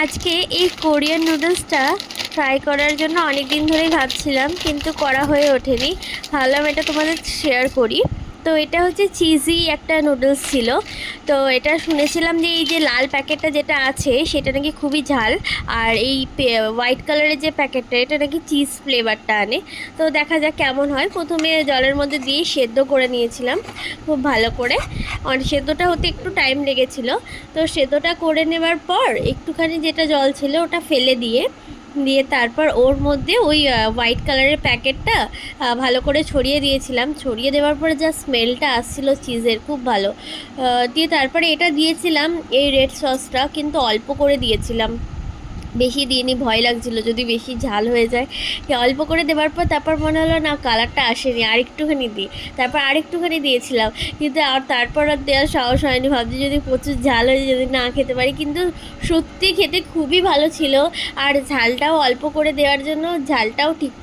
আজকে এই কোরিয়ান নুডলসটা ট্রাই করার জন্য অনেক দিন ধরেই ভাবছিলাম, কিন্তু করা হয়ে ওঠেনি। ভাবলাম এটা তোমাদের শেয়ার করি। তো এটা হচ্ছে চিজি একটা নুডলস ছিল। তো এটা শুনেছিলাম যে এই যে লাল প্যাকেটটা যেটা আছে সেটা নাকি খুবই ঝাল, আর এই হোয়াইট কালারের যে প্যাকেটটা এটা নাকি চিজ ফ্লেভারটা আনে। তো দেখা যাক কেমন হয়। প্রথমে জলের মধ্যে দিয়ে সেদ্ধ করে নিয়েছিলাম খুব ভালো করে। আর সেদ্ধটা হতে একটু টাইম লেগেছিল। তো সেদ্ধটা করে নেবার পর একটুখানি যেটা জল ছিল ওটা ফেলে দিয়ে দিয়ে তারপর ওর মধ্যে ওই হোয়াইট কালারের প্যাকেটটা ভালো করে ছড়িয়ে দিয়েছিলাম। ছড়িয়ে দেওয়ার পরে যা স্মেলটা আসছিল চিজের, খুব ভালো। দিয়ে তারপরে এটা দিয়েছিলাম, এই রেড সসটা কিন্তু অল্প করে দিয়েছিলাম, বেশি দিইনি, ভয় লাগছিল যদি বেশি ঝাল হয়ে যায়। অল্প করে দেওয়ার পর তারপর মনে হলো না কালারটা আসেনি, আরেকটুখানি দিই। তারপর আরেকটুখানি দিয়েছিলাম, কিন্তু আর তারপর আর দেওয়ার সাহস হয়নি। ভাবছি যদি প্রচুর ঝাল হয়ে যদি না খেতে পারি। কিন্তু সত্যি খেতে খুবই ভালো ছিল। আর ঝালটাও অল্প করে দেওয়ার জন্য ঝালটাও ঠিকঠাক